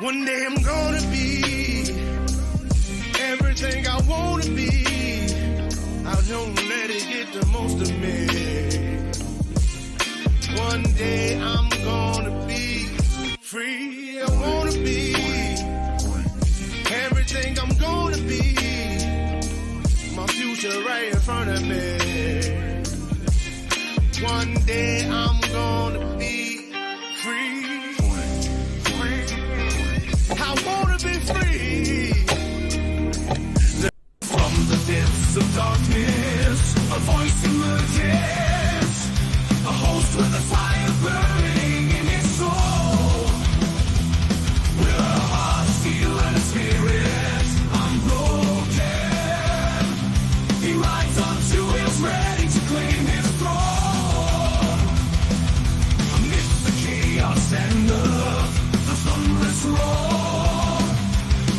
One day I'm gonna be everything I wanna be. I don't let it get the most of me. One day I'm gonna be free. I wanna be everything I'm gonna be. My future right in front of me. One day I'm gonna be free. I wanna be free. From the depths of darkness, a voice emerges. A host with a fire burning in his soul. With a heart, steel, and a spirit unbroken. He rides on two wheels, ready to claim his throne. Amidst the chaos and the thunderous roar.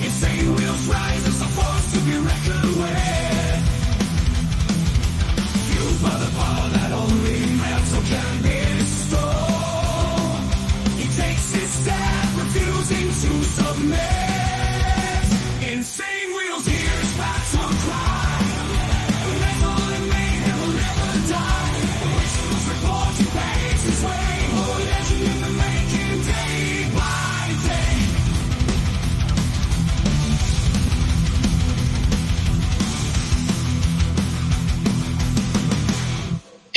Insane wheels rise as a force to be reckoned with. Fueled by the power that only metal can bestow. He takes his stand, refusing to submit. Insane wheels hear his battle cry. Metal and mayhem will never die. The whistles report he pays his way. Oh, legend in the making, day by day.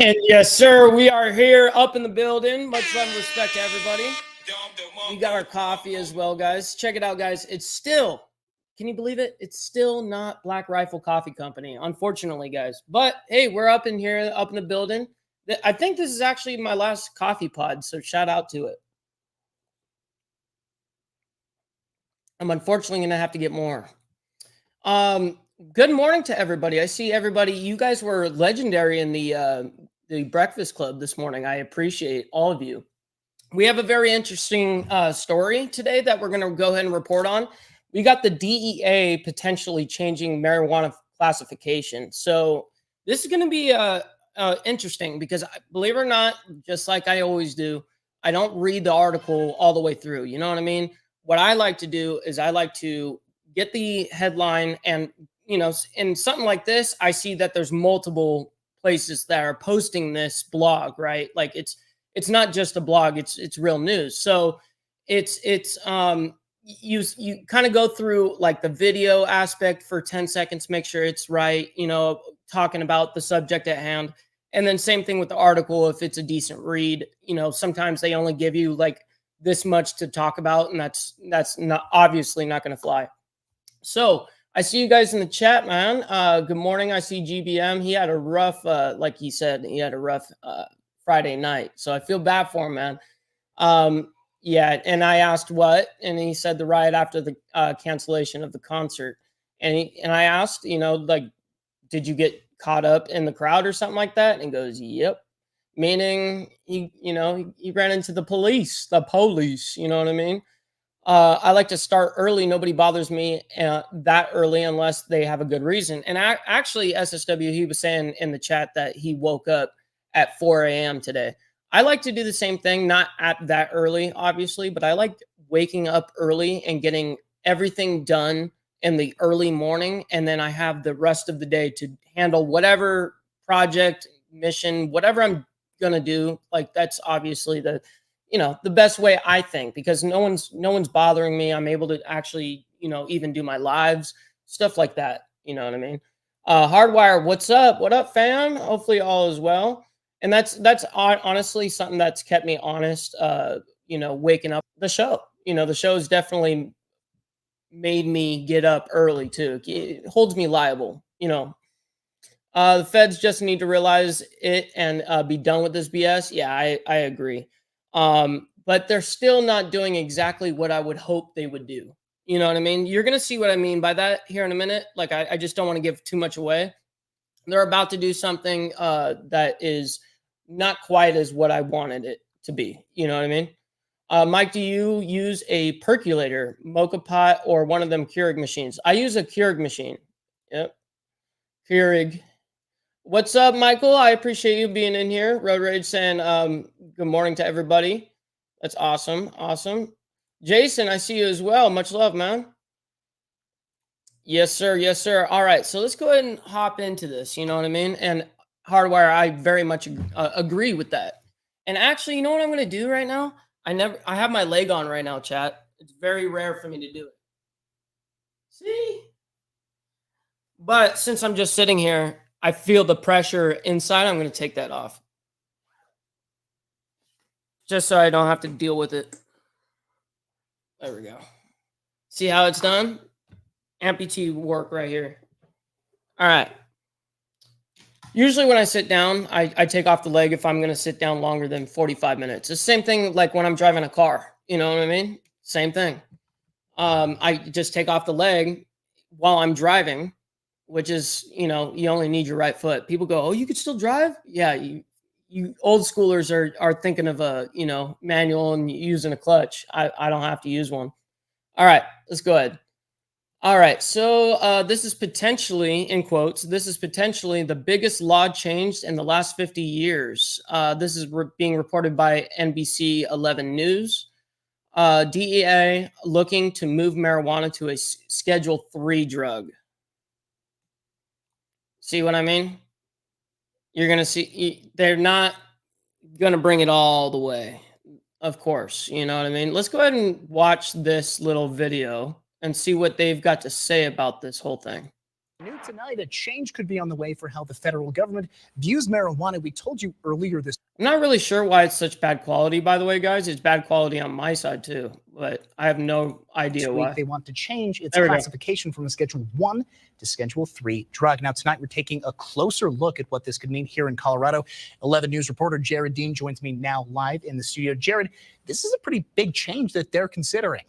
And yes, sir, we are here up in the building. Much love and respect to everybody. We got our coffee as well, guys. Check it out, guys. It's still, can you believe it? It's still not Black Rifle Coffee Company, unfortunately, guys. But hey, we're up in here, up in the building. I think this is actually my last coffee pod, so shout out to it. I'm unfortunately going to have to get more. Good morning to everybody. I see everybody. You guys were legendary in the Breakfast Club this morning. I appreciate all of you. We have a very interesting story today that we're going to go ahead and report on. We got the DEA potentially changing marijuana classification. So this is going to be interesting because, believe it or not, just like I always do, I don't read the article all the way through. You know what I mean? What I like to do is I like to get the headline and, you know, in something like this, I see that there's multiple places that are posting this blog, right? Like it's not just a blog, it's real news. So it's you kind of go through like the video aspect for 10 seconds, make sure it's right, you know, talking about the subject at hand. And then same thing with the article. If it's a decent read, you know, sometimes they only give you like this much to talk about, and that's not obviously not going to fly. So I see you guys in the chat, man. Good morning. I see GBM. He had a rough, like he said, he had a rough Friday night. So I feel bad for him, man. Yeah, and I asked what, and he said the riot after the cancellation of the concert. And I asked, you know, like, did you get caught up in the crowd or something like that? And he goes, yep. Meaning he ran into the police, you know what I mean? I like to start early. Nobody bothers me that early unless they have a good reason. And actually, SSW, he was saying in the chat that he woke up at 4 a.m. today. I like to do the same thing, not at that early, obviously, but I like waking up early and getting everything done in the early morning. And then I have the rest of the day to handle whatever project, mission, whatever I'm going to do. Like that's obviously the best way, I think, because no one's bothering me. I'm able to actually, even do my lives, stuff like that. You know what I mean? Hardwire, what's up? What up, fam? Hopefully all is well. And that's honestly something that's kept me honest, waking up the show. The show's definitely made me get up early too. It holds me liable, The feds just need to realize it and be done with this BS. Yeah, I agree. But they're still not doing exactly what I would hope they would do. You know what I mean? You're going to see what I mean by that here in a minute. Like, I just don't want to give too much away. They're about to do something that is not quite as what I wanted it to be. You know what I mean? Mike, do you use a percolator, mocha pot, or one of them Keurig machines? I use a Keurig machine. Yep. Keurig. What's up, Michael? I appreciate you being in here. Road Rage saying good morning to everybody. That's awesome. Awesome. Jason, I see you as well. Much love, man. Yes, sir. Yes, sir. All right. So let's go ahead and hop into this. You know what I mean? And hardwire, I very much agree with that. And actually, you know what I'm going to do right now? I have my leg on right now, chat. It's very rare for me to do it. See? But since I'm just sitting here, I feel the pressure inside. I'm going to take that off. Just so I don't have to deal with it. There we go. See how it's done? Amputee work right here. All right. Usually when I sit down, I take off the leg if I'm going to sit down longer than 45 minutes. It's the same thing like when I'm driving a car. You know what I mean? Same thing. I just take off the leg while I'm driving, which is, you know, you only need your right foot. People go, "Oh, you could still drive?" Yeah, you old schoolers are thinking of a, you know, manual and using a clutch. I don't have to use one. All right, let's go ahead. All right, so this is potentially, in quotes, this is potentially the biggest law change in the last 50 years. This is being reported by NBC 11 News. DEA looking to move marijuana to a Schedule 3 drug. See what I mean? You're going to see, they're not going to bring it all the way, of course. You know what I mean? Let's go ahead and watch this little video and see what they've got to say about this whole thing. New tonight, a change could be on the way for how the federal government views marijuana. We told you earlier this. I'm not really sure why it's such bad quality, by the way, guys. It's bad quality on my side too, but I have no idea why. They want to change its classification from a Schedule 1 to Schedule 3 drug. Now, tonight, we're taking a closer look at what this could mean here in Colorado. 11 News reporter Jared Dean joins me now live in the studio. Jared, this is a pretty big change that they're considering.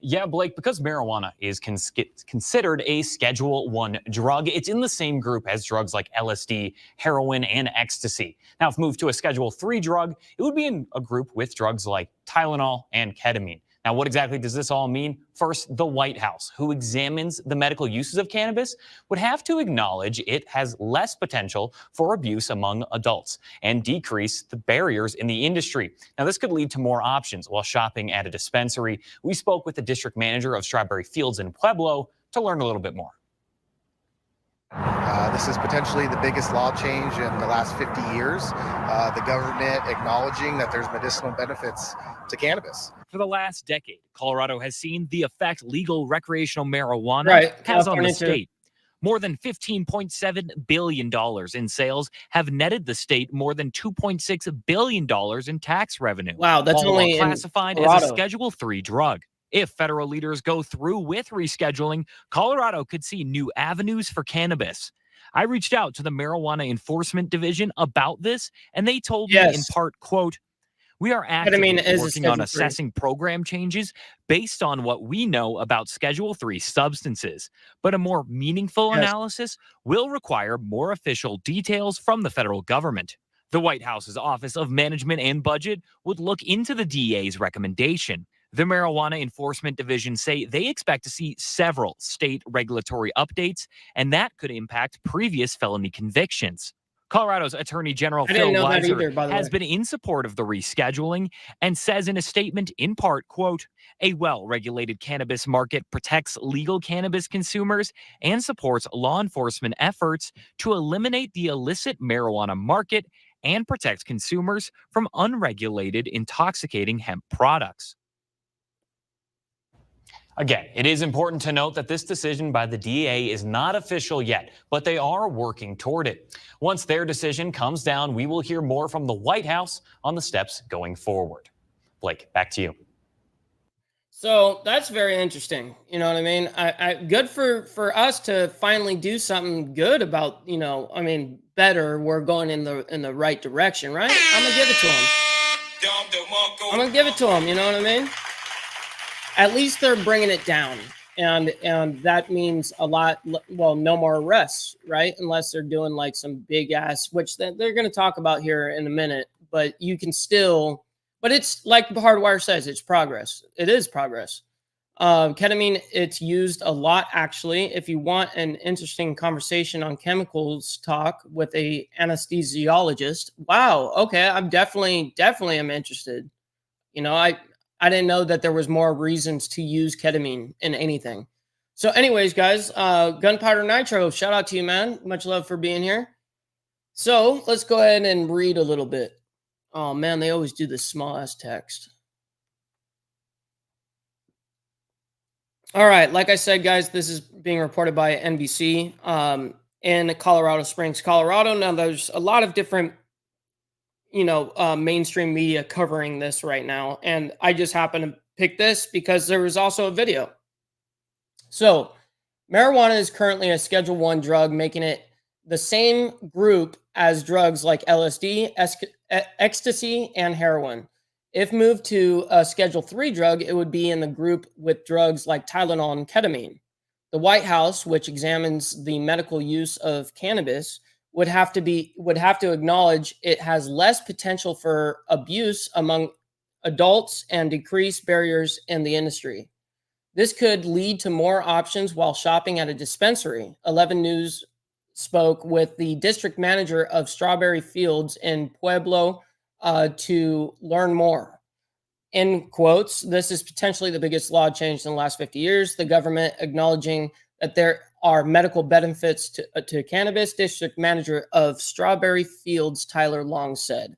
Yeah, Blake, because marijuana is considered a Schedule 1 drug, it's in the same group as drugs like LSD, heroin, and ecstasy. Now, if moved to a Schedule 3 drug, it would be in a group with drugs like Tylenol and ketamine. Now, what exactly does this all mean? First, the White House, who examines the medical uses of cannabis, would have to acknowledge it has less potential for abuse among adults and decrease the barriers in the industry. Now, this could lead to more options while shopping at a dispensary. We spoke with the district manager of Strawberry Fields in Pueblo to learn a little bit more. This is potentially the biggest law change in the last 50 years. The government acknowledging that there's medicinal benefits to cannabis. For the last decade, Colorado has seen the effect legal recreational marijuana has on the state. More than $15.7 billion in sales have netted the state more than $2.6 billion in tax revenue. Wow, that's only classified as a Schedule 3 drug. If federal leaders go through with rescheduling, Colorado could see new avenues for cannabis. I reached out to the Marijuana Enforcement Division about this, and they told me in part, quote, "We are actively working on assessing program changes based on what we know about Schedule 3 substances, but a more meaningful analysis will require more official details from the federal government." The White House's Office of Management and Budget would look into the DEA's recommendation. The Marijuana Enforcement Division say they expect to see several state regulatory updates, and that could impact previous felony convictions. Colorado's Attorney General Phil Weiser has been in support of the rescheduling and says in a statement in part, quote, "A well-regulated cannabis market protects legal cannabis consumers and supports law enforcement efforts to eliminate the illicit marijuana market and protect consumers from unregulated intoxicating hemp products." Again, it is important to note that this decision by the DEA is not official yet, but they are working toward it. Once their decision comes down, we will hear more from the White House on the steps going forward. Blake, back to you. So that's very interesting. You know what I mean? Good for us to finally do something good about, you know, I mean, better. We're going in the right direction, right? I'm gonna give it to him. I'm gonna give it to him. You know what I mean? At least they're bringing it down, and that means a lot. Well, no more arrests, right? Unless they're doing like some big ass, which they're going to talk about here in a minute. But you can still, but it's like the Hardwire says, it's progress. It is progress. Ketamine, it's used a lot actually. If you want an interesting conversation on chemicals talk with a anesthesiologist, wow, okay, I'm definitely am interested. You know, I didn't know that there was more reasons to use ketamine in anything. So anyways, guys, Gunpowder Nitro, shout out to you, man. Much love for being here. So let's go ahead and read a little bit. Oh man, they always do this small ass text. All right, like I said, guys, this is being reported by NBC in Colorado Springs, Colorado. Now, there's a lot of different, mainstream media covering this right now, and I just happen to pick this because there was also a video. So, marijuana is currently a Schedule 1 drug, making it the same group as drugs like LSD, ecstasy, and heroin. If moved to a Schedule 3 drug, it would be in the group with drugs like Tylenol and ketamine. The White House, which examines the medical use of cannabis, would have to acknowledge it has less potential for abuse among adults and decrease barriers in the industry. This could lead to more options while shopping at a dispensary. 11 News spoke with the district manager of Strawberry Fields in Pueblo to learn more. In quotes, this is potentially the biggest law change in the last 50 years. The government acknowledging that there are medical benefits to cannabis, district manager of Strawberry Fields, Tyler Long said.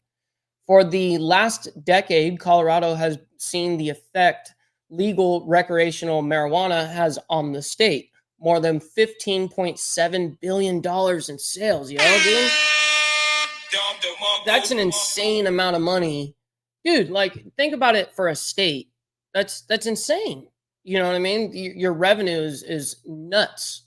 For the last decade, Colorado has seen the effect legal recreational marijuana has on the state. More than $15.7 billion in sales, dude. That's an insane amount of money. Dude, like, think about it for a state. That's insane. You know what I mean? Your revenue is nuts.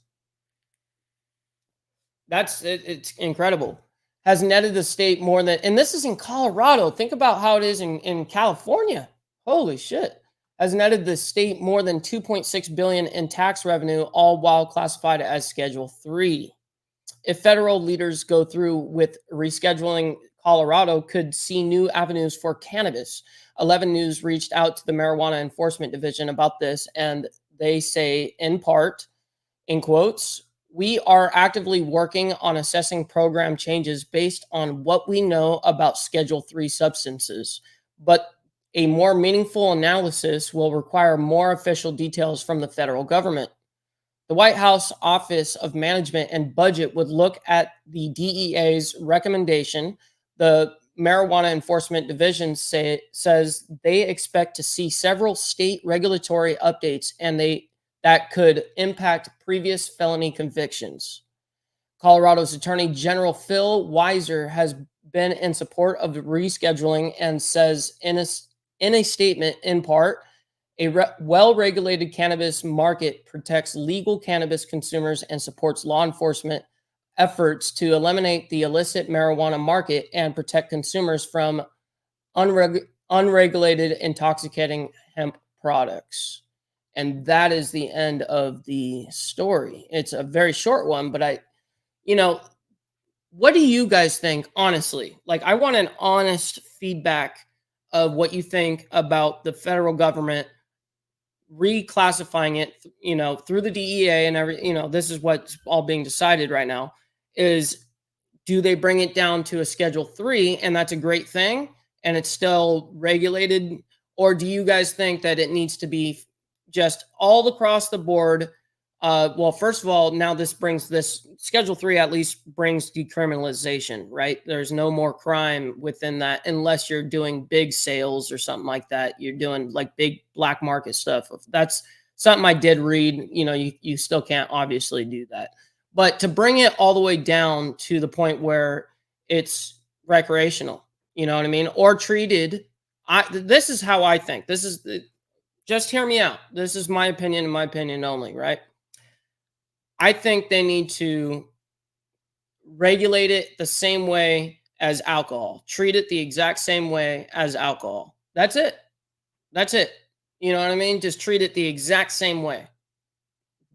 It's incredible. Has netted the state more than, and this is in Colorado. Think about how it is in California. Holy shit. Has netted the state more than $2.6 billion in tax revenue, all while classified as Schedule 3. If federal leaders go through with rescheduling, Colorado could see new avenues for cannabis. 11 News reached out to the Marijuana Enforcement Division about this, and they say, in part, in quotes, "We are actively working on assessing program changes based on what we know about Schedule 3 substances, but a more meaningful analysis will require more official details from the federal government." The White House Office of Management and Budget would look at the DEA's recommendation. The Marijuana Enforcement Division says they expect to see several state regulatory updates and that could impact previous felony convictions. Colorado's Attorney General Phil Weiser has been in support of the rescheduling and says in a statement, in part, a well-regulated cannabis market protects legal cannabis consumers and supports law enforcement efforts to eliminate the illicit marijuana market and protect consumers from unregulated intoxicating hemp products. And that is the end of the story. It's a very short one, but what do you guys think, honestly? Like, I want an honest feedback of what you think about the federal government reclassifying it, through the DEA and this is what's all being decided right now. Is, do they bring it down to a Schedule 3 and that's a great thing and it's still regulated? Or do you guys think that it needs to be just all across the board? Well, first of all, now this Schedule 3 at least brings decriminalization, right? There's no more crime within that unless you're doing big sales or something like that. You're doing like big black market stuff. That's something I did read. You still can't obviously do that. But to bring it all the way down to the point where it's recreational, you know what I mean? Or treated. This is how I think. Just hear me out. This is my opinion and my opinion only, right? I think they need to regulate it the same way as alcohol. Treat it the exact same way as alcohol. That's it. You know what I mean? Just treat it the exact same way.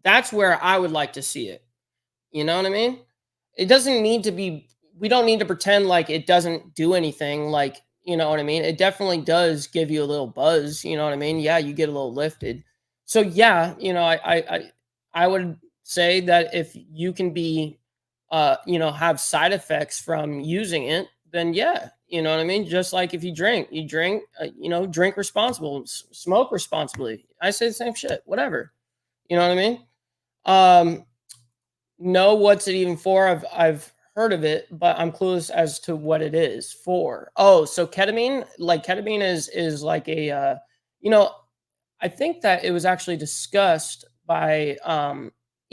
That's where I would like to see it. You know what I mean? It doesn't need to be, we don't need to pretend like it doesn't do anything. Like, you know what I mean? It definitely does give you a little buzz. You know what I mean? Yeah, you get a little lifted. So yeah, I would say that if you can be, have side effects from using it, then yeah, You know what I mean? Just like if you drink, drink responsible, smoke responsibly. I say the same shit, whatever. You know what I mean? No, what's it even for? I've heard of it, but I'm clueless as to what it is for. Oh, so ketamine, like ketamine is like a you know, I think that it was actually discussed by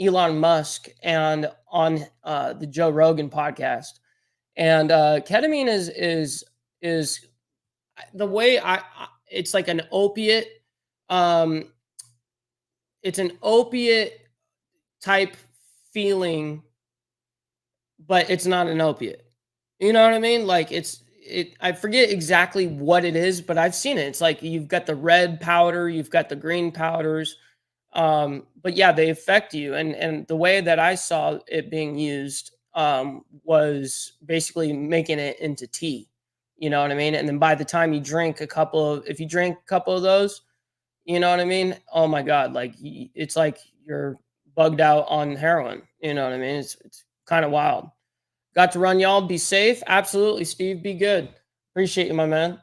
Elon Musk and on the Joe Rogan podcast. And ketamine is the way it's like an opiate. Um, it's an opiate type feeling, but it's not an opiate. You know what I mean? Like I forget exactly what it is, but I've seen it. It's like you've got the red powder, you've got the green powders. But yeah, they affect you. And the way that I saw it being used was basically making it into tea. You know what I mean? And then by the time you drink if you drink a couple of those, you know what I mean? Oh my God, like it's like you're bugged out on heroin. You know what I mean? It's kind of wild. Got to run, y'all. Be safe. Absolutely, Steve. Be good. Appreciate you, my man.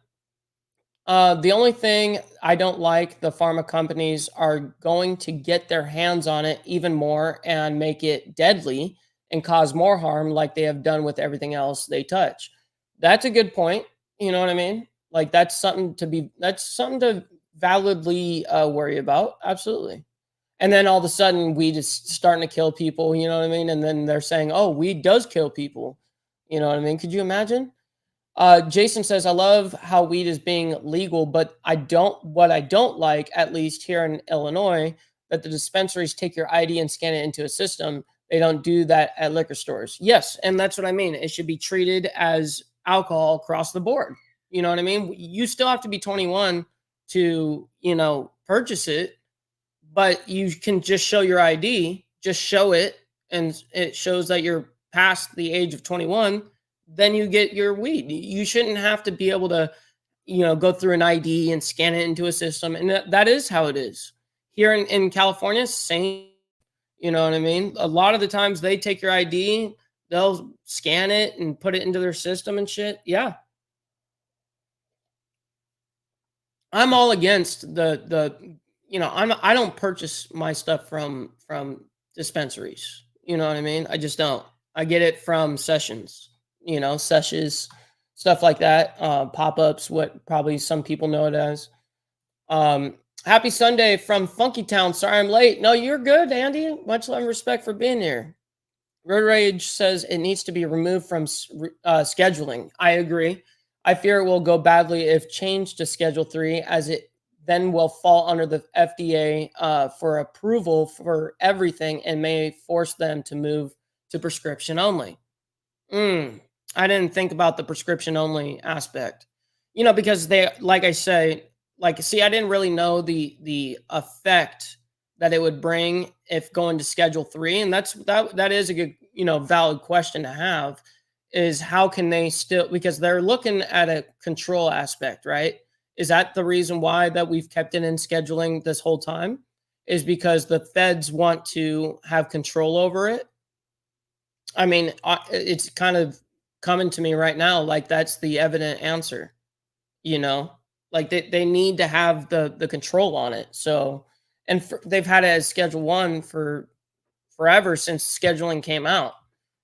The only thing I don't like, the pharma companies are going to get their hands on it even more and make it deadly and cause more harm like they have done with everything else they touch. That's a good point. You know what I mean? Like that's something to validly worry about. Absolutely. And then all of a sudden weed is starting to kill people, you know what I mean? And then they're saying, oh, weed does kill people. You know what I mean? Could you imagine? Jason says, I love how weed is being legal, but what I don't like, at least here in Illinois, that the dispensaries take your ID and scan it into a system. They don't do that at liquor stores. Yes. And that's what I mean. It should be treated as alcohol across the board. You know what I mean? You still have to be 21 to, purchase it, but you can just show your ID, just show it, and it shows that you're past the age of 21, then you get your weed. You shouldn't have to be able to, go through an ID and scan it into a system. And that is how it is. Here in California, same, you know what I mean? A lot of the times they take your ID, they'll scan it and put it into their system and shit. Yeah. I'm all against I don't purchase my stuff from dispensaries. You know what I mean? I just don't. I get it from sessions, sessions, stuff like that. Pop-ups, what probably some people know it as. Happy Sunday from Funky Town. Sorry I'm late. No, you're good, Andy. Much love and respect for being here. Road Rage says it needs to be removed from scheduling. I agree. I fear it will go badly if changed to Schedule 3, as it then will fall under the FDA for approval for everything and may force them to move to prescription only. I didn't think about the prescription only aspect, because they, like I say, I didn't really know the effect that it would bring if going to Schedule 3, and that is a good, valid question to have. Is how can they still, because they're looking at a control aspect, right? Is that the reason why that we've kept it in scheduling this whole time? Is because the feds want to have control over it? I mean, it's kind of coming to me right now like that's the evident answer, like they need to have the control on it. So, and they've had it as Schedule 1 for forever since scheduling came out.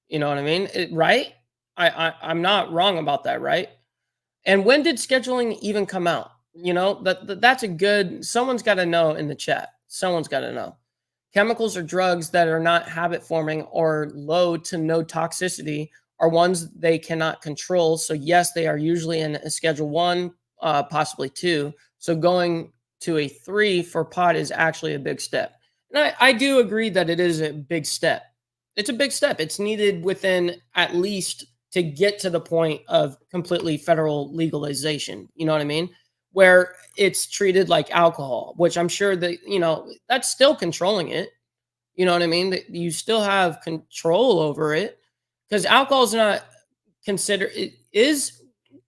You know what I mean? Right? I'm not wrong about that, right? And when did scheduling even come out? That's a good, someone's got to know in the chat. Someone's got to know. Chemicals or drugs that are not habit forming or low to no toxicity are ones they cannot control. So yes, they are usually in a Schedule 1, possibly 2. So going to a 3 for pot is actually a big step. And I do agree that it is a big step. It's a big step. It's needed within at least to get to the point of completely federal legalization. You know what I mean? Where it's treated like alcohol, which I'm sure that, that's still controlling it. You know what I mean? That you still have control over it, because alcohol is not considered, it is.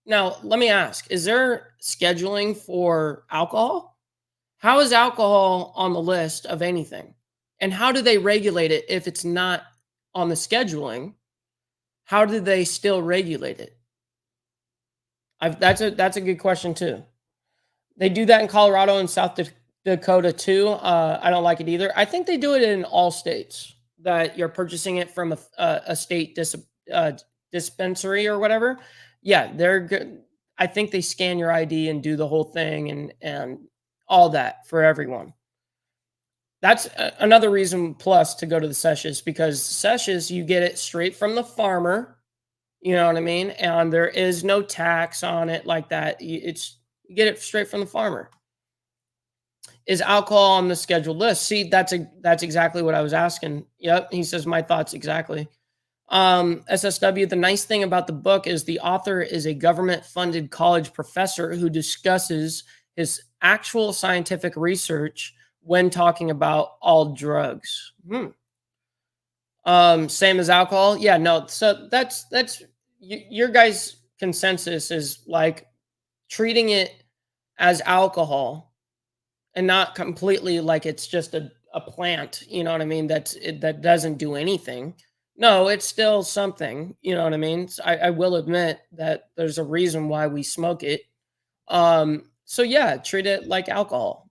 Now, let me ask, is there scheduling for alcohol? How is alcohol on the list of anything? And how do they regulate it if it's not on the scheduling? How do they still regulate it? That's a good question too. They do that in Colorado and South Dakota too. I don't like it either. I think they do it in all states that you're purchasing it from a state uh, dispensary or whatever. Yeah, they're good. I think they scan your ID and do the whole thing and all that for everyone. That's another reason plus to go to the sessions, because sessions you get it straight from the farmer. You know what I mean? And there is no tax on it like that. It's you get it straight from the farmer. Is alcohol on the scheduled list? See, that's exactly what I was asking. Yep, he says my thoughts exactly. SSW, the nice thing about the book is the author is a government-funded college professor who discusses his actual scientific research when talking about all drugs. Same as alcohol? Yeah, no. So that's your guys' consensus is like treating it as alcohol and not completely like it's just a plant, you know what I mean? That doesn't do anything. No, it's still something, you know what I mean? I will admit that there's a reason why we smoke it. So yeah, treat it like alcohol.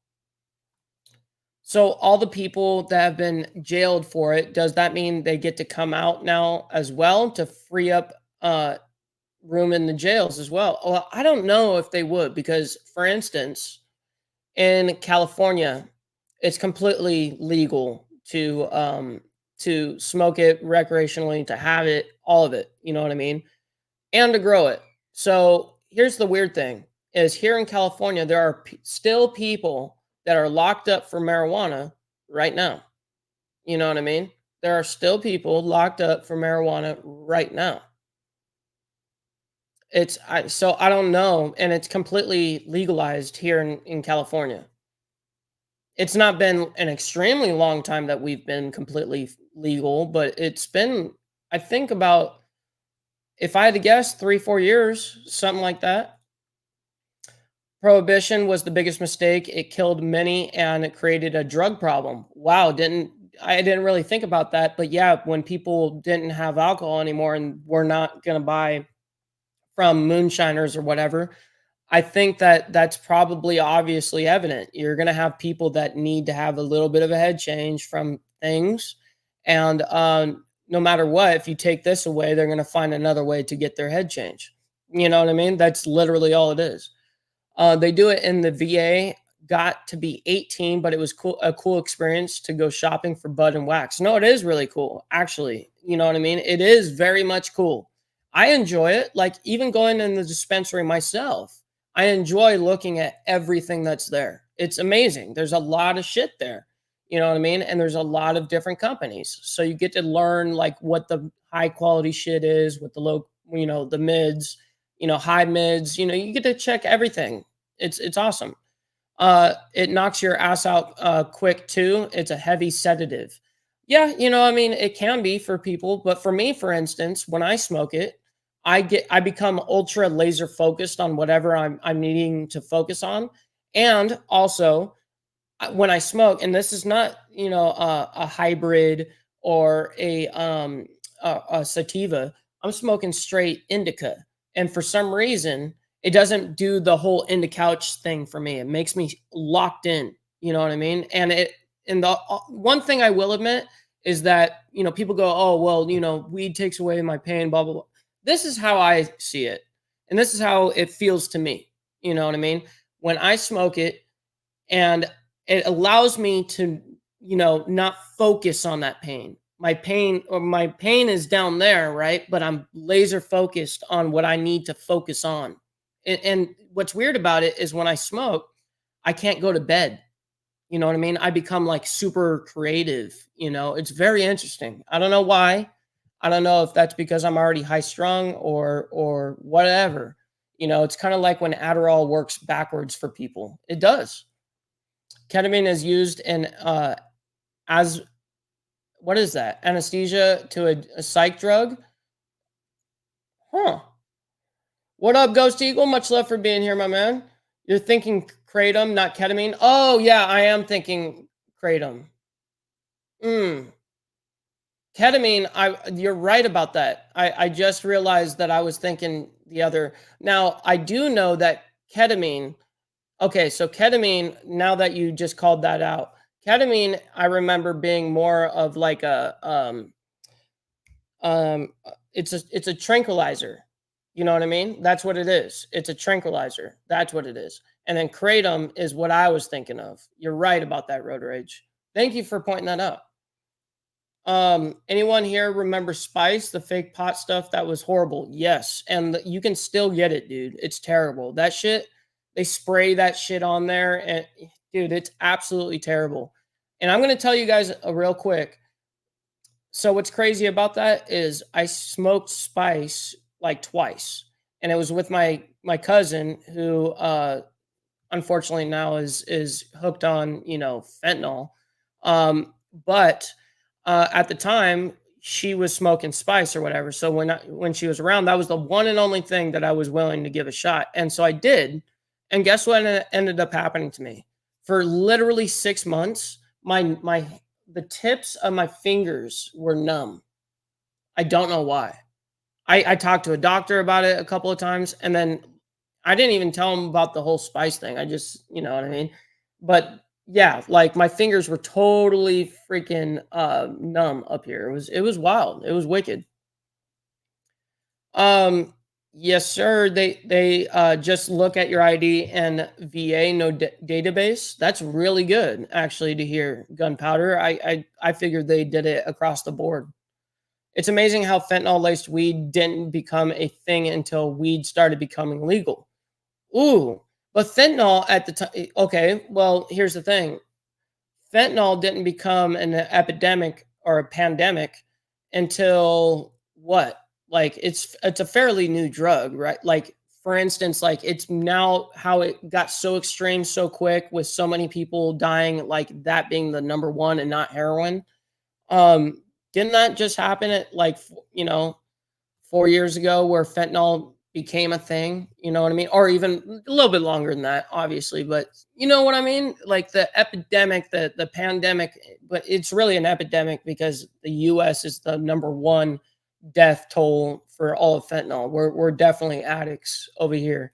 So all the people that have been jailed for it, does that mean they get to come out now as well to free up room in the jails as well? Well, I don't know if they would, because for instance, in California, it's completely legal to smoke it recreationally, to have it, all of it, you know what I mean? And to grow it. So here's the weird thing is here in California, there are still people that are locked up for marijuana right now. You know what I mean? There are still people locked up for marijuana right now. So I don't know, and it's completely legalized here in California. It's not been an extremely long time that we've been completely legal, but it's been, I think about, if I had to guess, 3, 4 years, something like that. Prohibition was the biggest mistake. It killed many and it created a drug problem. Wow, I didn't really think about that, but yeah, when people didn't have alcohol anymore and were not going to buy from moonshiners or whatever, I think that that's probably obviously evident. You're going to have people that need to have a little bit of a head change from things. And no matter what, if you take this away, they're going to find another way to get their head change. You know what I mean? That's literally all it is. They do it in the VA. Got to be 18, but it was a cool experience to go shopping for bud and wax. No, it is really cool, actually. You know what I mean? It is very much cool. I enjoy it. Like even going in the dispensary myself, I enjoy looking at everything that's there. It's amazing. There's a lot of shit there. You know what I mean? And there's a lot of different companies. So you get to learn like what the high quality shit is, what the low, the mids, high mids, you get to check everything. It's awesome. It knocks your ass out quick too. It's a heavy sedative. Yeah, I mean, it can be for people, but for me, for instance, when I smoke it, I become ultra laser focused on whatever I'm needing to focus on. And also when I smoke, and this is not, a hybrid or a sativa, I'm smoking straight indica. And for some reason, it doesn't do the whole in the couch thing for me. It makes me locked in. You know what I mean? And the one thing I will admit is that, people go, oh, well, weed takes away my pain, blah, blah, blah. This is how I see it. And this is how it feels to me. You know what I mean? When I smoke it and it allows me to, not focus on that pain. My pain is down there, right? But I'm laser focused on what I need to focus on. And what's weird about it is when I smoke, I can't go to bed. You know what I mean? I become like super creative. It's very interesting. I don't know why. I don't know if that's because I'm already high strung or whatever. It's kind of like when Adderall works backwards for people. It does. Ketamine is used in as what is that? Anesthesia to a psych drug? Huh. What up, Ghost Eagle? Much love for being here, my man. You're thinking kratom, not ketamine? Oh, yeah, I am thinking kratom. Ketamine, you're right about that. I just realized that I was thinking the other. Now, I do know that ketamine. Okay, so ketamine, now that you just called that out, ketamine, I remember being more of like it's a tranquilizer. You know what I mean? That's what it is. It's a tranquilizer. That's what it is. And then kratom is what I was thinking of. You're right about that, Road Rage. Thank you for pointing that out. Anyone here remember Spice, the fake pot stuff? That was horrible. Yes, and you can still get it, dude. It's terrible. That shit, they spray that shit on there, and dude, it's absolutely terrible. And I'm gonna tell you guys a real quick. So what's crazy about that is I smoked Spice like twice, and it was with my cousin who unfortunately now is hooked on, you know, fentanyl. But at the time she was smoking Spice or whatever. So when she was around, that was the one and only thing that I was willing to give a shot. And so I did. And guess what ended up happening to me? For literally 6 months, the tips of my fingers were numb. I don't know why. I talked to a doctor about it a couple of times, and then I didn't even tell him about the whole Spice thing. I just, you know what I mean? But yeah, like my fingers were totally freaking numb up here. It was wild. It was wicked. Yes, sir. They just look at your ID and VA no database. That's really good, actually, to hear. Gunpowder. I figured they did it across the board. It's amazing how fentanyl laced weed didn't become a thing until weed started becoming legal. Ooh, but fentanyl at the time. Okay, well, here's the thing. Fentanyl didn't become an epidemic or a pandemic until what? Like it's a fairly new drug, right? Like for instance, like it's now how it got so extreme so quick with so many people dying, like that being the number one and not heroin. Um, didn't that just happen at like you know 4 years ago where fentanyl became a thing, you know what I mean? Or even a little bit longer than that, obviously, but you know what I mean? Like the epidemic, the pandemic, but it's really an epidemic because the US is the number one death toll for all of fentanyl. We're definitely addicts over here.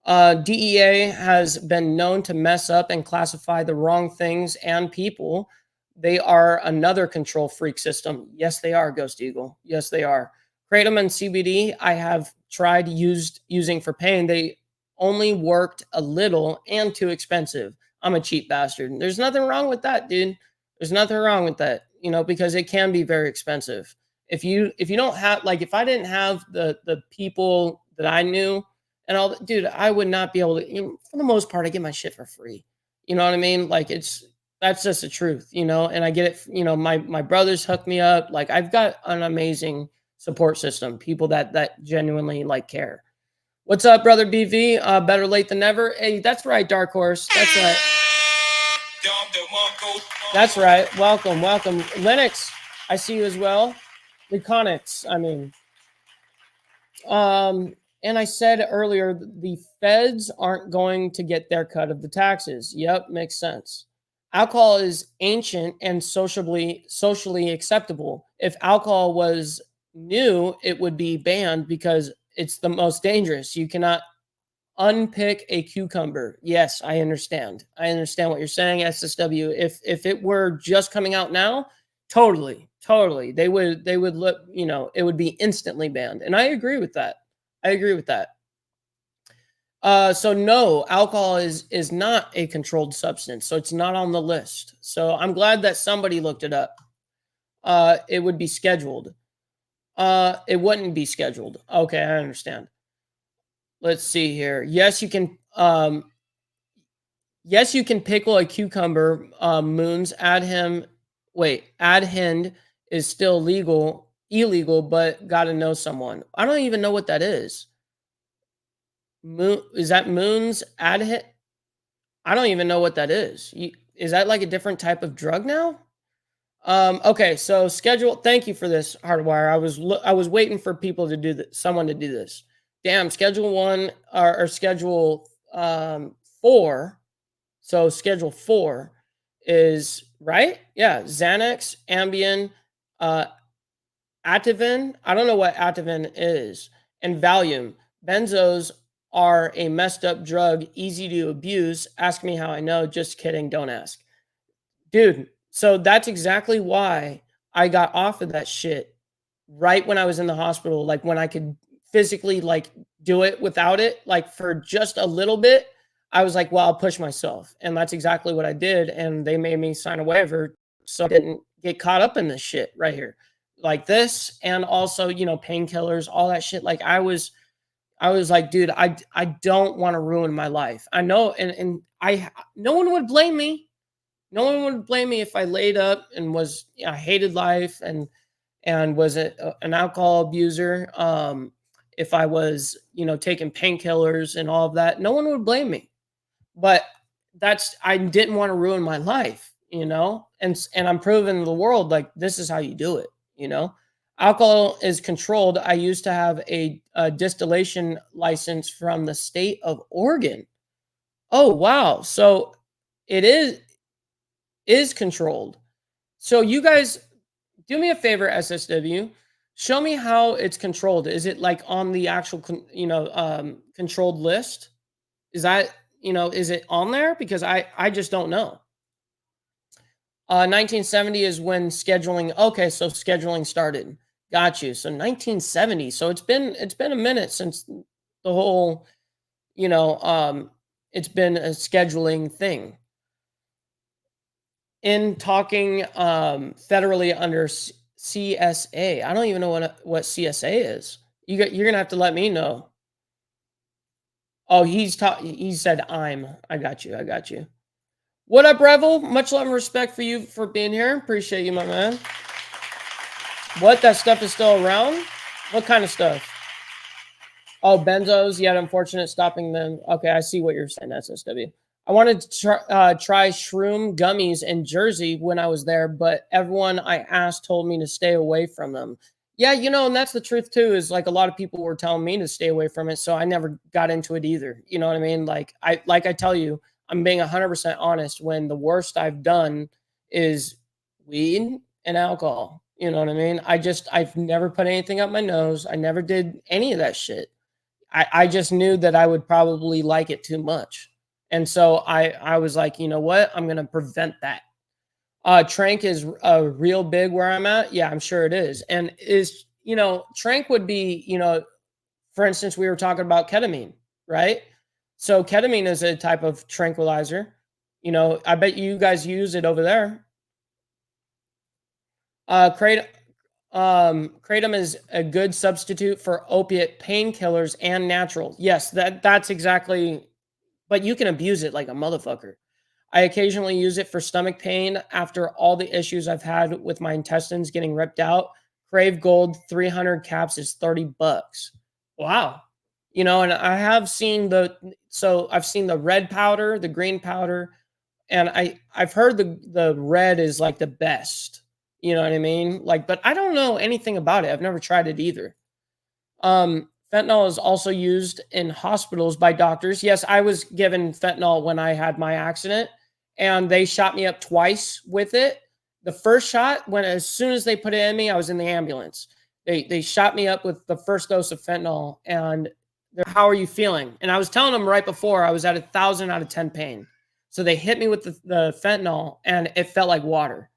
DEA has been known to mess up and classify the wrong things and people. They are another control freak system. Yes, they are, Ghost Eagle. Yes, they are. Kratom and CBD, I have tried using for pain. They only worked a little and too expensive. I'm a cheap bastard. There's nothing wrong with that, dude. There's nothing wrong with that, you know, because it can be very expensive. If you don't have like if I didn't have the people that I knew and all that, dude, I would not be able to, you know, for the most part, I get my shit for free. You know what I mean? Like that's just the truth, you know, and I get it. You know, my brothers hook me up. Like I've got an amazing support system, people that genuinely like care. What's up, brother BV? Better late than never. Hey, that's right, Dark Horse. That's right. That's right. Welcome, welcome. Linux, I see you as well. Leconics, I mean. And I said earlier, the feds aren't going to get their cut of the taxes. Yep, makes sense. Alcohol is ancient and socially acceptable. If alcohol was new, it would be banned because it's the most dangerous. You cannot unpick a cucumber. Yes, I understand. I understand what you're saying, SSW. If it were just coming out now, totally. They would look, you know, it would be instantly banned. And I agree with that. I agree with that. So no, alcohol is not a controlled substance. So it's not on the list. So I'm glad that somebody looked it up. It would be scheduled. It wouldn't be scheduled. Okay, I understand. Let's see here. Yes, you can. Yes, you can pickle a cucumber. Moons add him. Wait, add hind is still illegal, but got to know someone. I don't even know what that is. Moon is that Moons add hit? I don't even know what that is. Is that like a different type of drug now? Okay, so schedule. Thank you for this, Hardwire. I was waiting for people to do that. Someone to do this. Damn, schedule 1 or schedule 4. So schedule 4 is right. Yeah, Xanax, Ambien, Ativan. I don't know what Ativan is, and Valium. Benzos are a messed up drug, easy to abuse. Ask me how I know. Just kidding. Don't ask. Dude, so that's exactly why I got off of that shit right when I was in the hospital. Like when I could physically like do it without it, like for just a little bit, I was like, well, I'll push myself. And that's exactly what I did. And they made me sign a waiver so I didn't get caught up in this shit right here. Like this, and also, you know, painkillers, all that shit. Like I was like, dude, I don't want to ruin my life. I know, and no one would blame me. No one would blame me if I laid up and was, I hated life and was an alcohol abuser. If I was, you know, taking painkillers and all of that, no one would blame me. But I didn't want to ruin my life, you know, and I'm proving to the world like this is how you do it, you know. Alcohol is controlled. I used to have a distillation license from the state of Oregon. Oh wow, so it is controlled. So you guys do me a favor, SSW. Show me how it's controlled. Is it like on the actual, controlled list? Is that, you know, is it on there? Because I just don't know. 1970 is when scheduling. Okay, so scheduling started. Got you. So 1970. So it's been a minute since the whole, it's been a scheduling thing. In talking federally under CSA. I don't even know what CSA is. You're gonna have to let me know. Oh, he said I got you. What up, Revel? Much love and respect for you for being here. Appreciate you, my man. What, that stuff is still around? What kind of stuff? Oh, benzos, yet unfortunate stopping them. Okay, I see what you're saying, SSW. I wanted to try shroom gummies in Jersey when I was there, but everyone I asked told me to stay away from them. Yeah, you know, and that's the truth too, is like a lot of people were telling me to stay away from it, so I never got into it either. You know what I mean? Like I tell you, I'm being 100% honest when the worst I've done is weed and alcohol. You know what I mean? I've never put anything up my nose. I never did any of that shit. I just knew that I would probably like it too much. And so I was like, you know what? I'm going to prevent that. Trank is real big where I'm at. Yeah, I'm sure it is. And Trank would be, for instance, we were talking about ketamine, right? So ketamine is a type of tranquilizer. You know, I bet you guys use it over there. Kratom is a good substitute for opiate painkillers and natural. Yes, that's exactly, but you can abuse it like a motherfucker. I occasionally use it for stomach pain after all the issues I've had with my intestines getting ripped out. Crave Gold 300 caps is $30. Wow. You know, and I have seen I've seen the red powder, the green powder, and I've heard the red is like the best. You know what I mean? Like, but I don't know anything about it. I've never tried it either. Fentanyl is also used in hospitals by doctors. Yes, I was given fentanyl when I had my accident, and they shot me up twice with it. The first shot, as soon as they put it in me, I was in the ambulance. They shot me up with the first dose of fentanyl, and how are you feeling? And I was telling them right before I was at 1,000 out of 10 pain. So they hit me with the fentanyl, and it felt like water,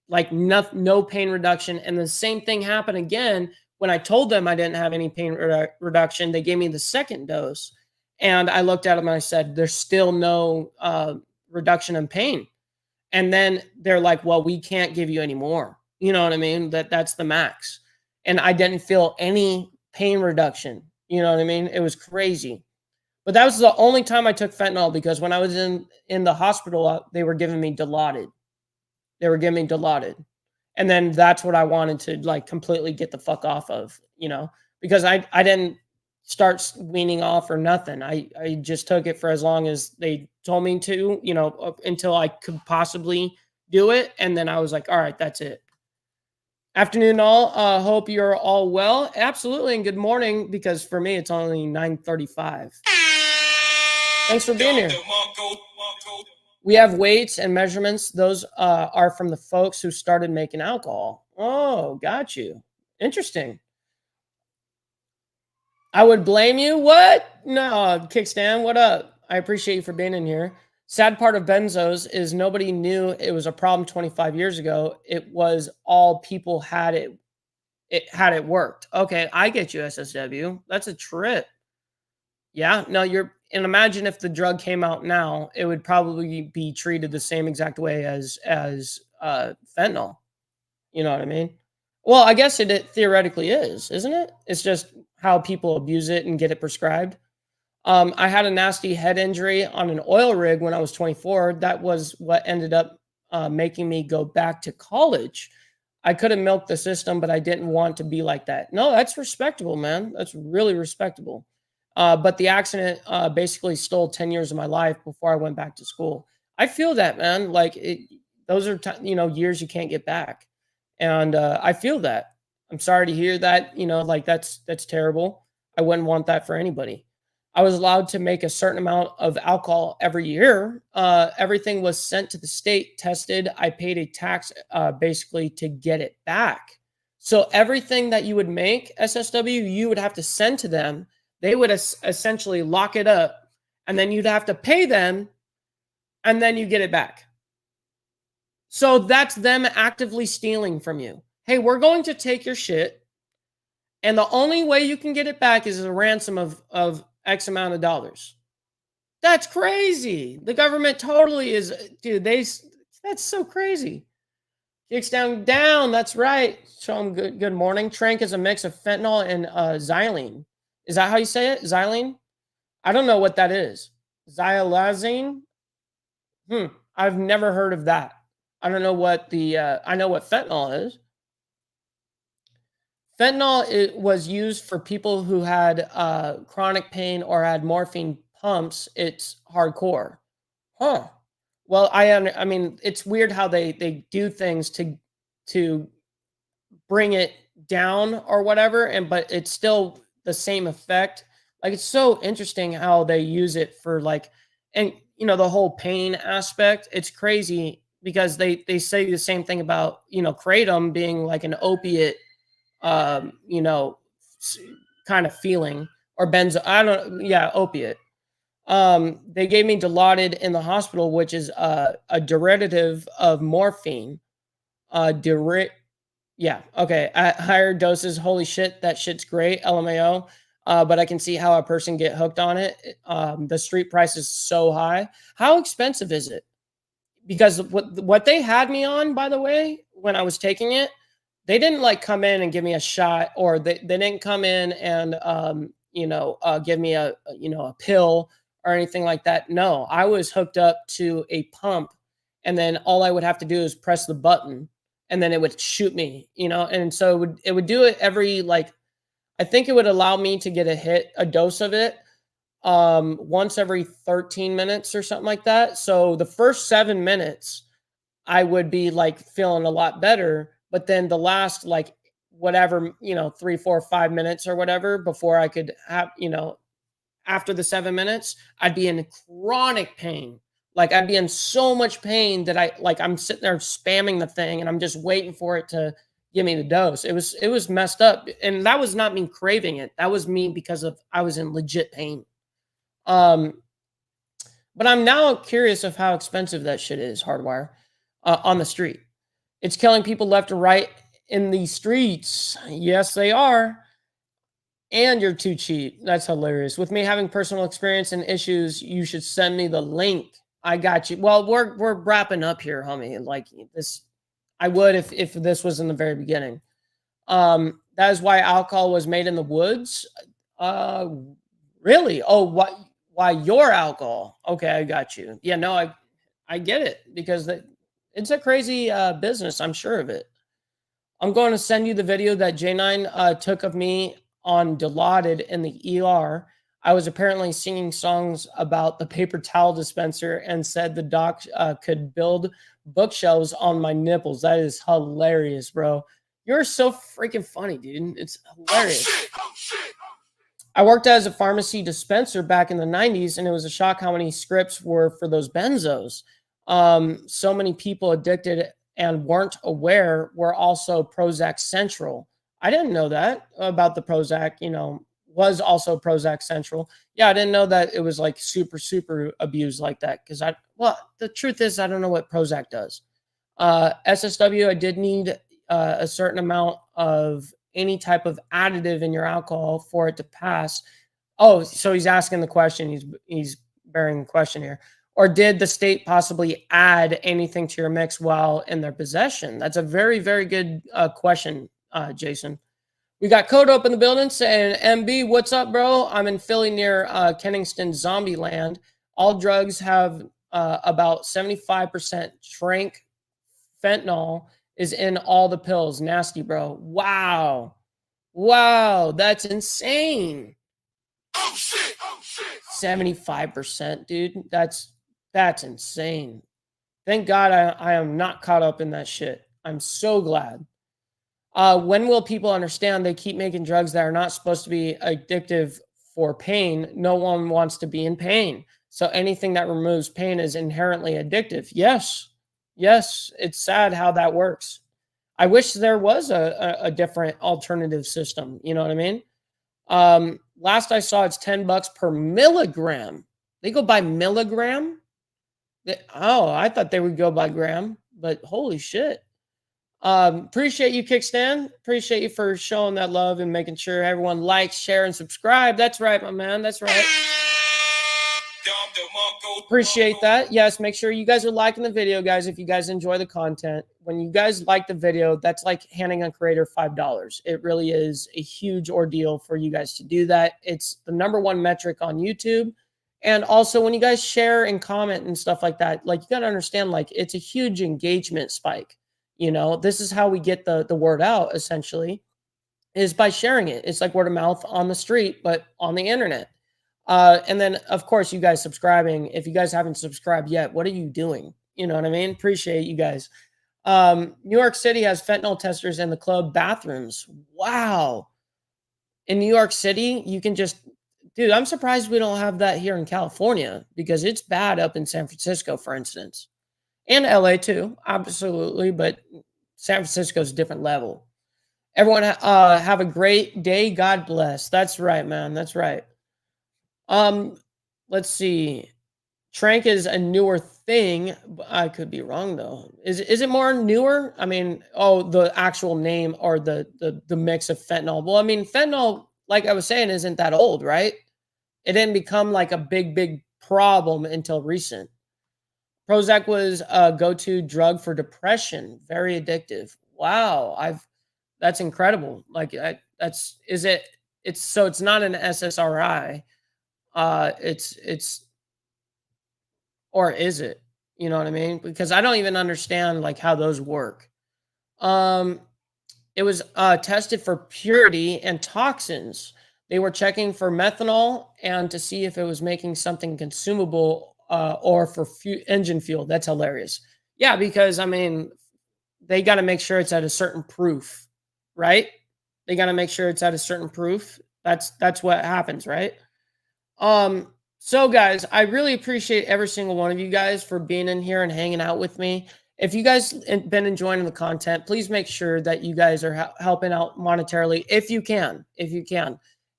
like no pain reduction. And the same thing happened again when I told them I didn't have any pain reduction. They gave me the second dose, and I looked at them and I said, "There's still no reduction in pain." And then they're like, "Well, we can't give you any more." You know what I mean? That's the max. And I didn't feel any pain reduction. You know what I mean? It was crazy. But that was the only time I took fentanyl, because when I was in the hospital, they were giving me Dilaudid. And then that's what I wanted to like completely get the fuck off of, because I didn't start weaning off or nothing. I just took it for as long as they told me to, until I could possibly do it. And then I was like, all right, that's it. Afternoon all. Hope you're all well. Absolutely. And good morning, because for me, it's only 9:35. Thanks for being here. We have weights and measurements. Those are from the folks who started making alcohol. Oh, got you. Interesting. I would blame you. What? No, Kickstand, what up? I appreciate you for being in here. Sad part of benzos is nobody knew it was a problem 25 years ago. It was all people had it. It had it worked. Okay, I get you, SSW. That's a trip. Yeah, no, and imagine if the drug came out now, it would probably be treated the same exact way as fentanyl. You know what I mean? Well, I guess it theoretically is, isn't it? It's just how people abuse it and get it prescribed. I had a nasty head injury on an oil rig when I was 24. That was what ended up making me go back to college. I could have milked the system, but I didn't want to be like that. No, that's respectable, man. That's really respectable. But the accident basically stole 10 years of my life before I went back to school. I feel that, man. Like those are years you can't get back, and I feel that. I'm sorry to hear that. Like that's terrible. I wouldn't want that for anybody. I was allowed to make a certain amount of alcohol every year. Everything was sent to the state, tested. I paid a tax basically to get it back. So everything that you would make, SSW, you would have to send to them. They would essentially lock it up, and then you'd have to pay them, and then you get it back. So that's them actively stealing from you. Hey, we're going to take your shit, and the only way you can get it back is a ransom of X amount of dollars. That's crazy. The government totally is, dude. That's so crazy. Kicks down. That's right. Show them good morning. Trank is a mix of fentanyl and xylene. Is that how you say it? Xylene? I don't know what that is. Xylazine? I've never heard of that. I don't know what I know what fentanyl is. Fentanyl was used for people who had chronic pain or had morphine pumps. It's hardcore. Huh. Well, I mean, it's weird how they do things to bring it down or whatever, but it's still the same effect. Like it's so interesting how they use it for and the whole pain aspect. It's crazy because they say the same thing about kratom being like an opiate kind of feeling, or opiate. They gave me Dilaudid in the hospital, which is a derivative of morphine. Yeah, okay. At higher doses, holy shit, that shit's great, LMAO. But I can see how a person get hooked on it. The street price is so high. How expensive is it? Because what they had me on, by the way, when I was taking it, they didn't come in and give me a shot, or they didn't come in and give me a pill or anything like that. No, I was hooked up to a pump, and then all I would have to do is press the button, and then it would shoot me, and so it would do it every I think it would allow me to get a dose of it once every 13 minutes or something like that. So the first 7 minutes I would be feeling a lot better, but then the last whatever 3, 4, 5 minutes or whatever before I could have after the 7 minutes, I'd be in chronic pain. I'd be in so much pain that I'm sitting there spamming the thing, and I'm just waiting for it to give me the dose. It was messed up, and that was not me craving it. That was me because I was in legit pain. But I'm now curious of how expensive that shit is, Hardwire, on the street. It's killing people left and right in the streets. Yes, they are. And you're too cheap. That's hilarious. With me having personal experience and issues, you should send me the link. I got you. Well, we're wrapping up here, homie. This, I would if this was in the very beginning. That is why alcohol was made in the woods. Really? Oh, why your alcohol? Okay, I got you. Yeah, no, I get it, because it's a crazy business. I'm sure of it. I'm going to send you the video that J9 took of me on Dilaudid in the ER. I was apparently singing songs about the paper towel dispenser and said the doc could build bookshelves on my nipples. That is hilarious, bro. You're so freaking funny, dude. It's hilarious. I worked as a pharmacy dispenser back in the 90s, and it was a shock how many scripts were for those benzos. So many people addicted and weren't aware were also Prozac Central. I didn't know that about the Prozac, was also Prozac Central. Yeah, I didn't know that it was like super abused like that. Because the truth is, I don't know what Prozac does. SSW, I did need a certain amount of any type of additive in your alcohol for it to pass. Oh, so he's asking the question. He's bearing the question here. Or did the state possibly add anything to your mix while in their possession? That's a very good question, Jason. We got Code Up in the building saying, MB, what's up, bro? I'm in Philly near Kenningston, Zombie Land. All drugs have about 75% trank. Fentanyl is in all the pills. Nasty, bro. Wow. That's insane. Oh shit! Oh shit! 75%, dude. That's insane. Thank God I am not caught up in that shit. I'm so glad. When will people understand they keep making drugs that are not supposed to be addictive for pain? No one wants to be in pain. So anything that removes pain is inherently addictive. Yes, it's sad how that works. I wish there was a different alternative system. You know what I mean? Last I saw, it's $10 per milligram. They go by milligram. I thought they would go by gram, but holy shit. Appreciate you, Kickstand. Appreciate you for showing that love and making sure everyone likes, share, and subscribe. That's right, my man. That's right. Appreciate that. Yes, make sure you guys are liking the video, guys, if you guys enjoy the content. When you guys like the video, that's like handing a creator $5. It really is a huge ordeal for you guys to do that. It's the #1 metric on YouTube. And also when you guys share and comment and stuff like that, like you got to understand, like it's a huge engagement spike. You know, this is how we get the word out essentially, is by sharing it. It's like word of mouth on the street, but on the internet. And then, of course, you guys subscribing. If you guys haven't subscribed yet, what are you doing? You know what I mean? Appreciate you guys. New York City has fentanyl testers in the club bathrooms. Wow. In New York City, you can just, dude, I'm surprised we don't have that here in California because it's bad up in San Francisco, for instance. And LA too, absolutely. But San Francisco's a different level. Everyone have a great day. God bless. That's right, man. That's right. Let's see. Trank is a newer thing. I could be wrong though. Is it more newer? I mean, the actual name or the mix of fentanyl. Well, I mean, fentanyl, like I was saying, isn't that old, right? It didn't become like a big problem until recent. Prozac was a go-to drug for depression. Very addictive. Wow, that's incredible. Like it's not an SSRI. It's or is it? You know what I mean? Because I don't even understand like how those work. It was tested for purity and toxins. They were checking for methanol and to see if it was making something consumable or for engine fuel. That's hilarious. Yeah, because I mean, they got to make sure it's at a certain proof, right? They got to make sure it's at a certain proof. That's what happens, right? So guys, I really appreciate every single one of you guys for being in here and hanging out with me. If you guys been enjoying the content, please make sure that you guys are helping out monetarily if you can.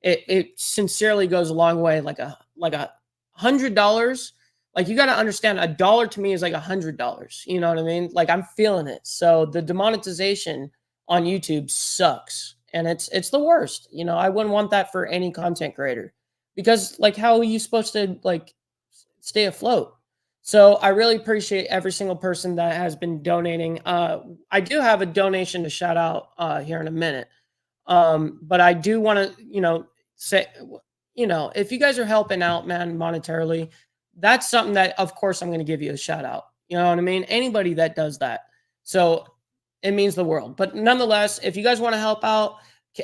It sincerely goes a long way. Like $100. Like you got to understand, $1 to me is like $100. You know what I mean? Like I'm feeling it. So the demonetization on YouTube sucks, and it's the worst. You know, I wouldn't want that for any content creator, because like how are you supposed to like stay afloat? So I really appreciate every single person that has been donating. I do have a donation to shout out here in a minute. But I do want to, say, if you guys are helping out, man, monetarily, that's something that, of course, I'm going to give you a shout out. You know what I mean? Anybody that does that. So it means the world. But nonetheless, if you guys want to help out,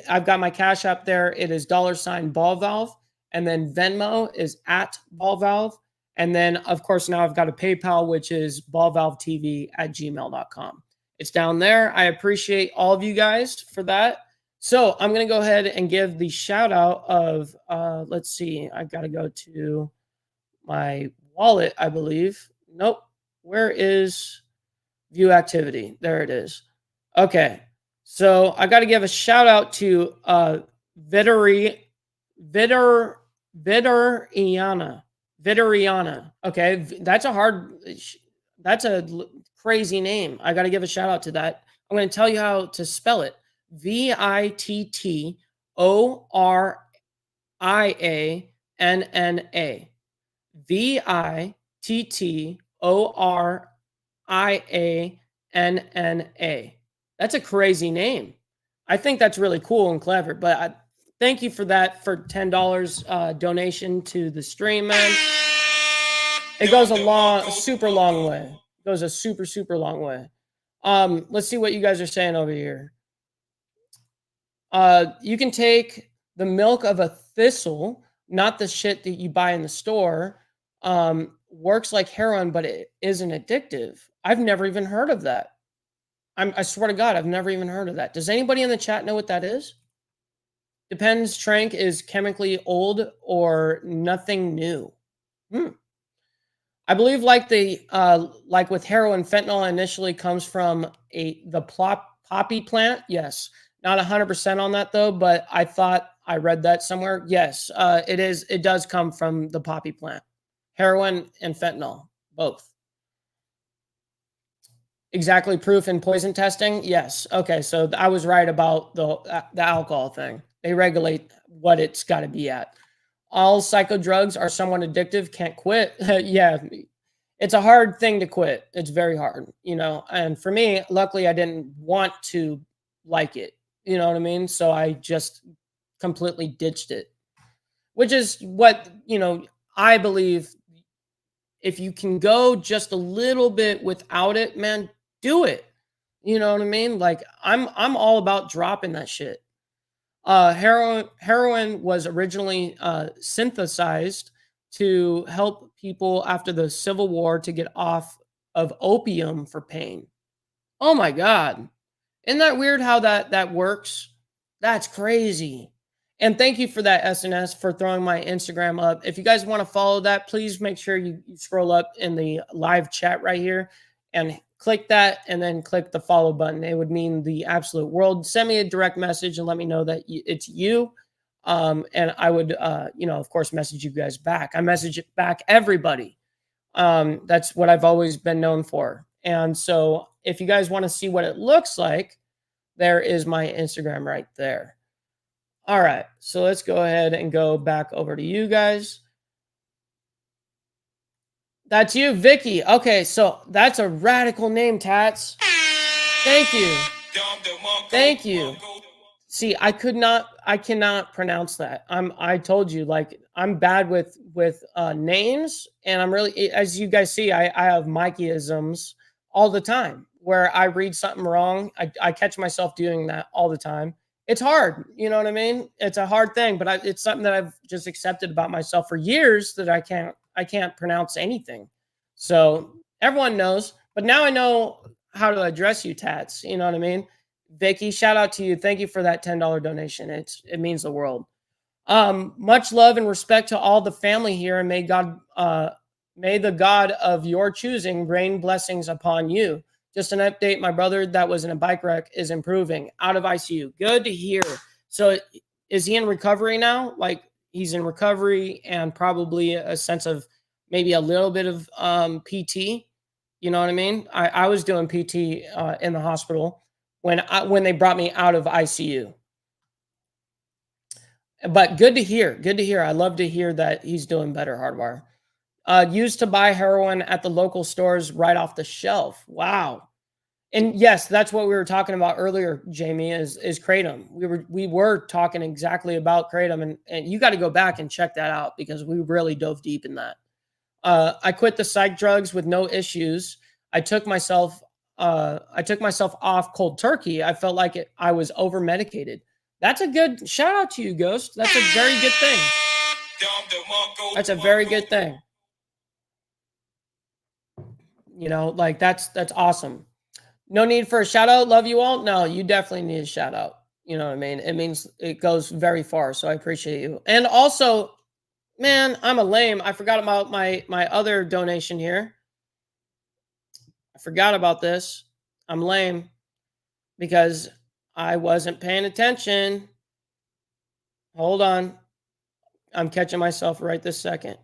I've got my Cash App there. It is $ball valve. And then Venmo is @ball valve. And then, of course, now I've got a PayPal, which is ballvalvetv@gmail.com. It's down there. I appreciate all of you guys for that. So I'm going to go ahead and give the shout out of, let's see, I got to go to my wallet, I believe. Nope. Where is view activity? There it is. Okay. So I got to give a shout out to Vittery Vitoriana. Okay, that's a crazy name. I got to give a shout out to that. I'm going to tell you how to spell it. Vittorianna. Vittorianna. That's a crazy name. I think that's really cool and clever. But thank you for that, for $10 donation to the stream, man. It goes a super long way. It goes a super long way. Let's see what you guys are saying over here. You can take the milk of a thistle, not the shit that you buy in the store. Works like heroin, but it isn't addictive. I've never even heard of that. I swear to God, I've never even heard of that. Does anybody in the chat know what that is? Depends. Trank is chemically old or nothing new. I believe like like with heroin, fentanyl initially comes from the poppy plant. Yes. Not 100% on that though, but I thought I read that somewhere. Yes, it is. It does come from the poppy plant. Heroin and fentanyl, both. Exactly. Proof in poison testing. Yes. Okay. So I was right about the alcohol thing. They regulate what it's got to be at. All psycho drugs are somewhat addictive. Can't quit. Yeah. It's a hard thing to quit. It's very hard, and for me, luckily I didn't want to like it. You know what I mean? So I just completely ditched it, which is what, I believe. If you can go just a little bit without it, man, do it. You know what I mean? Like I'm all about dropping that shit. Heroin was originally synthesized to help people after the Civil War to get off of opium for pain. Oh my God. Isn't that weird how that works? That's crazy. And thank you for that, SNS, for throwing my Instagram up. If you guys want to follow that, please make sure you scroll up in the live chat right here and click that and then click the follow button. It would mean the absolute world. Send me a direct message and let me know that it's you. And I would, of course, message you guys back. I message it back everybody. That's what I've always been known for. And so if you guys want to see what it looks like, there is my Instagram right there. All right, so let's go ahead and go back over to you guys. That's you, Vicky. Okay, so that's a radical name, Tats. Thank you. Thank you. See, I cannot pronounce that. I told you, like, I'm bad with names, and I'm really, as you guys see, I have Mikeyisms all the time where I read something wrong. I catch myself doing that all the time. It's hard, you know what I mean? It's a hard thing, but it's something that I've just accepted about myself for years, that I can't pronounce anything. So everyone knows, but now I know how to address you, Tats. You know what I mean? Vicky, shout out to you. Thank you for that $10 donation. It means the world. Much love and respect to all the family here, and may the God of your choosing rain blessings upon you. Just an update, my brother that was in a bike wreck is improving, out of ICU. Good to hear. So is he in recovery now? Like, he's in recovery and probably a sense of maybe a little bit of PT. You know what I mean? I was doing PT in the hospital when they brought me out of ICU. But good to hear. Good to hear. I love to hear that he's doing better, Hardwire. Used to buy heroin at the local stores right off the shelf. Wow. And yes, that's what we were talking about earlier, Jamie, is Kratom. We were talking exactly about Kratom, and you got to go back and check that out because we really dove deep in that. I quit the psych drugs with no issues. I took myself off cold turkey. I felt like I was over medicated. That's a good shout out to you, Ghost. That's a very good thing. That's a very good thing. Like that's awesome. No need for a shout out. Love you all. No, you definitely need a shout out. You know what I mean? It means it goes very far. So I appreciate you. And also, man, I'm a lame. I forgot about my other donation here. I forgot about this. I'm lame because I wasn't paying attention. Hold on. I'm catching myself right this second.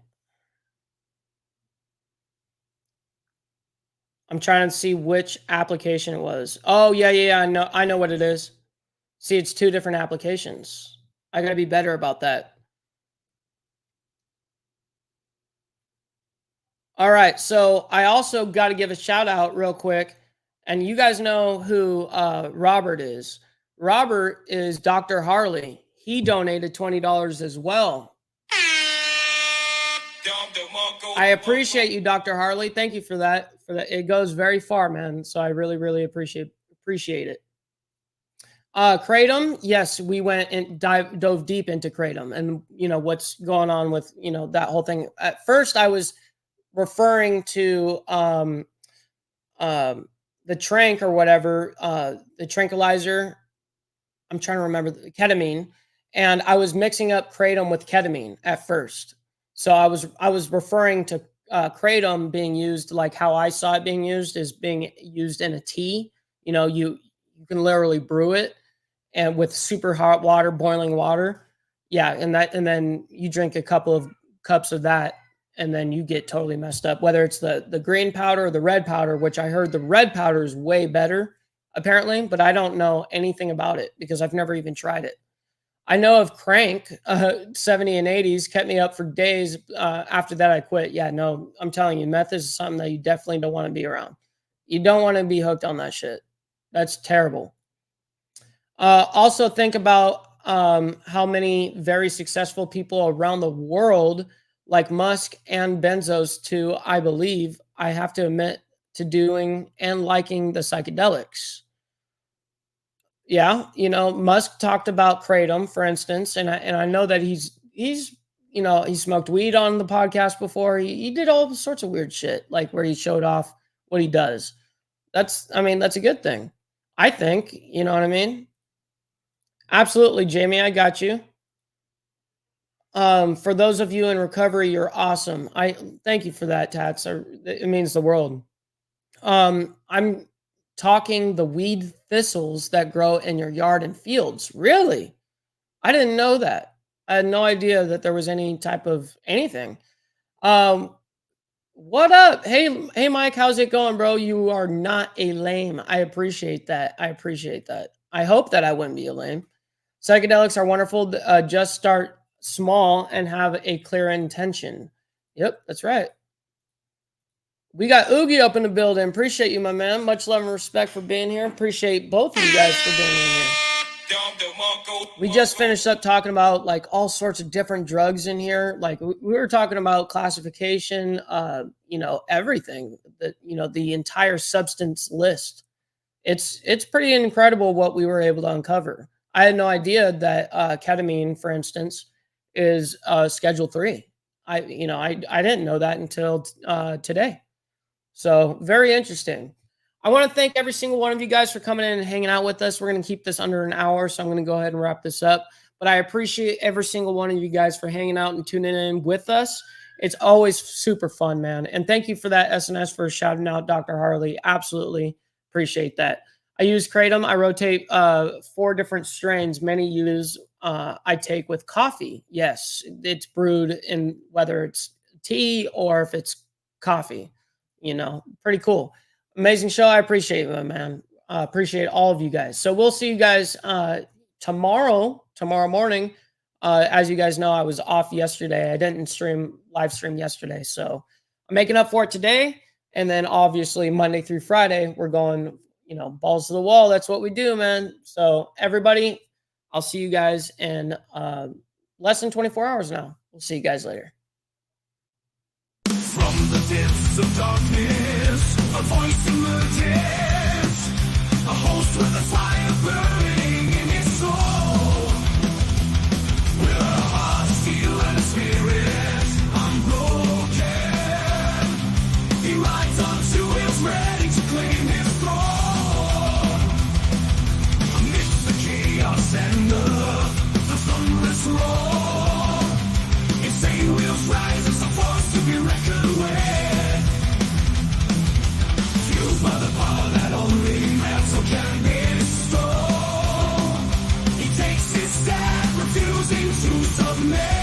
I'm trying to see which application it was. Oh, yeah. I know what it is. See, it's 2 different applications. I got to be better about that. All right. So I also got to give a shout out real quick. And you guys know who Robert is. Robert is Dr. Harley. He donated $20 as well. I appreciate you, Dr. Harley. Thank you for that. It goes very far, man. So I really, really appreciate it. Kratom, yes, we went and dove deep into Kratom and what's going on with that whole thing. At first, I was referring to the trank or whatever, the tranquilizer. I'm trying to remember the ketamine, and I was mixing up Kratom with ketamine at first. So I was referring to Kratom being used like how I saw it being used, is being used in a tea. You can literally brew it and with super hot water, boiling water. Yeah, and then you drink a couple of cups of that, and then you get totally messed up. Whether it's the green powder or the red powder, which I heard the red powder is way better apparently, but I don't know anything about it because I've never even tried it. I know of crank, 70 and 80s kept me up for days. After that, I quit. Yeah, no, I'm telling you, meth is something that you definitely don't want to be around. You don't want to be hooked on that shit. That's terrible. Also think about how many very successful people around the world, like Musk and Bezos too, I believe, I have to admit, to doing and liking the psychedelics. Yeah, Musk talked about Kratom, for instance, and I know that he's he smoked weed on the podcast before. He did all sorts of weird shit, like where he showed off what he does. That's a good thing, I think. You know what I mean? Absolutely, Jamie, I got you. For those of you in recovery, you're awesome. I thank you for that, Tats. It means the world. I'm talking the weed thistles that grow in your yard and fields. Really? I didn't know that. I had no idea that there was any type of anything. What up? Hey, Mike, how's it going, bro? You are not a lame. I appreciate that. I hope that I wouldn't be a lame. Psychedelics are wonderful. Just start small and have a clear intention. Yep, that's right. We got Oogie up in the building. Appreciate you, my man. Much love and respect for being here. Appreciate both of you guys for being in here. We just finished up talking about like all sorts of different drugs in here. Like we were talking about classification, everything, the entire substance list. It's pretty incredible what we were able to uncover. I had no idea that ketamine, for instance, is Schedule 3. I didn't know that until today. So very interesting. I want to thank every single one of you guys for coming in and hanging out with us. We're going to keep this under an hour, so I'm going to go ahead and wrap this up. But I appreciate every single one of you guys for hanging out and tuning in with us. It's always super fun, man. And thank you for that, SNS, for shouting out Dr. Harley. Absolutely appreciate that. I use Kratom. I rotate 4 different strains. Many use I take with coffee. Yes, it's brewed in whether it's tea or if it's coffee. Pretty cool. Amazing show. I appreciate it, man. Appreciate all of you guys. So we'll see you guys tomorrow morning. As you guys know, I was off yesterday. I didn't live stream yesterday. So I'm making up for it today. And then obviously Monday through Friday, we're going, balls to the wall. That's what we do, man. So everybody, I'll see you guys in less than 24 hours now. We'll see you guys later. From the depths of darkness, a voice emerges, a host with a fire burning in his soul. With a heart of steel and a spirit unbroken, he rides on 2 wheels ready to claim his throne. Amidst the chaos and the thunderous roar, insane wheels rise as a force to be reckoned with. Fueled by the power that only metal can bestow, he takes his stand, refusing to submit.